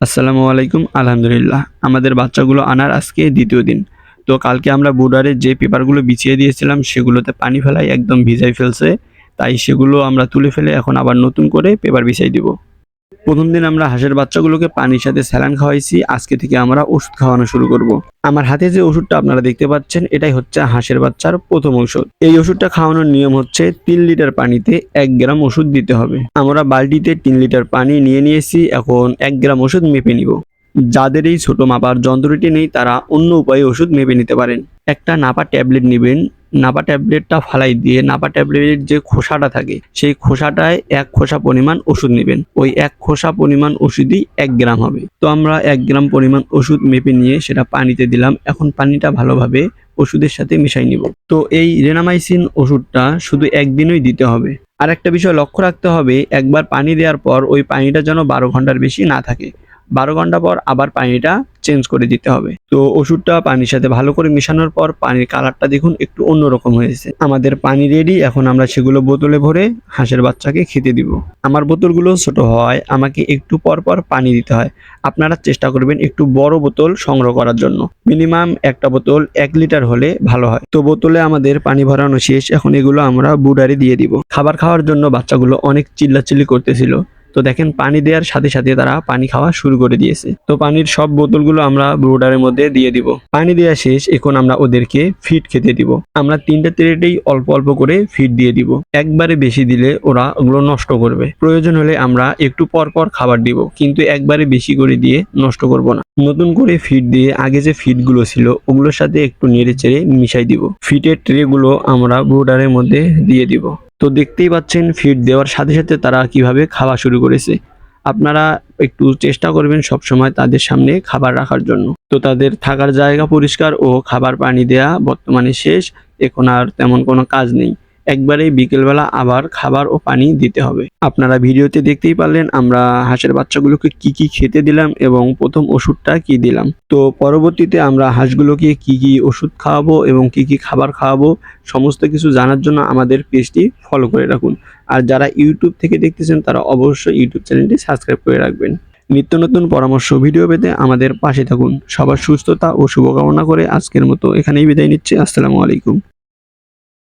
আসসালামু আলাইকুম। আলহামদুলিল্লাহ। আমাদের বাচ্চাগুলো আনার আজকে দ্বিতীয় দিন। তো কালকে আমরা বোর্ডারে যে পেপারগুলো বিছিয়ে দিয়েছিলাম সেগুলোতে পানি ফেলায় একদম ভিজাই ফেলছে। তাই সেগুলো আমরা তুলে ফেলে এখন আবার নতুন করে পেপার বিছাই দিব। ১ম দিন আমরা হাঁসের বাচ্চাগুলোকে পানির সাথে স্যালাইন খাওয়াইছি। আজকে থেকে আমরা ওষুধ খাওয়ানো শুরু করব। আমার হাতে যে ওষুধটা আপনারা দেখতে পাচ্ছেন এটাই হচ্ছে হাঁসের বাচ্চার প্রথম ওষুধ। এই ওষুধটা খাওয়ানোর নিয়ম হচ্ছে ৩ লিটার পানিতে ১ গ্রাম ওষুধ দিতে হবে। আমরা বালতিতে ৩ লিটার পানি নিয়ে নিয়েছি। এখন ১ গ্রাম ওষুধ মেপে নিব। যাদের এই ছোট মাপার যন্ত্রটি নেই তারা অন্য উপায়ে ওষুধ মেপে নিতে পারেন। একটা নাপা ট্যাবলেট নিবেন। নাপা ট্যাবলেটটা ফালাই দিয়ে নাপা ট্যাবলেটের যে খোসাটা থাকে সেই খোসাটায় ১ খোসা পরিমাণ ওষুধ নেবেন। ওই ১ খোসা পরিমাণ ওষুধই ১ গ্রাম হবে। তো আমরা ১ গ্রাম পরিমাণ ওষুধ মেপে নিয়ে সেটা পানিতে দিলাম। এখন পানিটা ভালোভাবে ওষুধের সাথে মিশাই নিব। তো এই রেনামাইসিন ওষুধটা শুধু একদিনই দিতে হবে। আর একটা বিষয় লক্ষ্য রাখতে হবে, একবার পানি দেওয়ার পর ওই পানিটা যেন ১২ ঘন্টার বেশি না থাকে। ১২ ঘন্টা পর আবার পানিটা চেঞ্জ করে দিতে হবে। তো ওষুধটা পানির সাথে ভালো করে মিশানোর পর পানির কালারটা দেখুন একটু অন্যরকম হয়েছে। আমাদের পানি রেডি। এখন আমরা সেগুলো বোতলে ভরে হাঁসের বাচ্চাকে খেতে দিব। আমার বোতলগুলো ছোট হওয়ায় আমাকে একটু পর পর পানি দিতে হয়। আপনারা চেষ্টা করবেন একটু বড় বোতল সংগ্রহ করার জন্য। মিনিমাম একটা বোতল ১ লিটার হলে ভালো হয়। তো বোতলে আমাদের পানি ভরানো শেষ। এখন এগুলো আমরা বুডারে দিয়ে দিব। খাবার খাওয়ার জন্য বাচ্চাগুলো অনেক চিল্লাচিল্লি করতেছিল। তো দেখেন পানি দেওয়ার সাথে সাথে তারা পানি খাওয়া শুরু করে দিয়েছে। তো পানির সব বোতলগুলো আমরা ব্রোডারের মধ্যে দিয়ে দিব। পানি দেওয়া শেষ। এখন আমরা ওদেরকে ফিড খেতে দিব। আমরা ৩টা ট্রেতেই অল্প অল্প করে ফিড দিয়ে দিব। একবারে বেশি দিলে ওরা ওগুলো নষ্ট করবে। প্রয়োজন হলে আমরা একটু পর পর খাবার দিব, কিন্তু একবারে বেশি করে দিয়ে নষ্ট করব না। নতুন করে ফিড দিয়ে আগে যে ফিডগুলো ছিল ওগুলোর সাথে একটু নেড়ে চেড়ে মিশাই দিব। ফিডের ট্রেগুলো আমরা ব্রোডারের মধ্যে দিয়ে দিব। তো দেখতেই পাচ্ছেন ফিড দেওয়ার সাথে সাথে তারা কিভাবে খাওয়া শুরু করেছে। আপনারা একটু চেষ্টা করবেন সবসময় তাদের সামনে খাবার রাখার জন্য। তো তাদের থাকার জায়গা পরিষ্কার ও খাবার পানি দেয়া বর্তমানে শেষ। এখন আর তেমন কোনো কাজ নেই। একবারেই বিকেলবেলা আবার খাবার ও পানি দিতে হবে। আপনারা ভিডিওতে দেখতেই পারলেন আমরা হাঁসের বাচ্চাগুলোকে কি কি খেতে দিলাম এবং প্রথম ওষুধটা কি দিলাম। তো পরবর্তীতে আমরা হাঁসগুলোকে কি কি ওষুধ খাওয়াবো এবং কি কি খাবার খাওয়াবো সমস্ত কিছু জানার জন্য আমাদের পেজটি ফলো করে রাখুন। আর যারা ইউটিউব থেকে দেখতেছেন তারা অবশ্যই ইউটিউব চ্যানেলটি সাবস্ক্রাইব করে রাখবেন। নিত্য নতুন পরামর্শ ভিডিও পেতে আমাদের পাশে থাকুন। সবার সুস্থতা ও শুভকামনা করে আজকের মতো এখানেই বিদায় নিচ্ছি। আসসালামু আলাইকুম।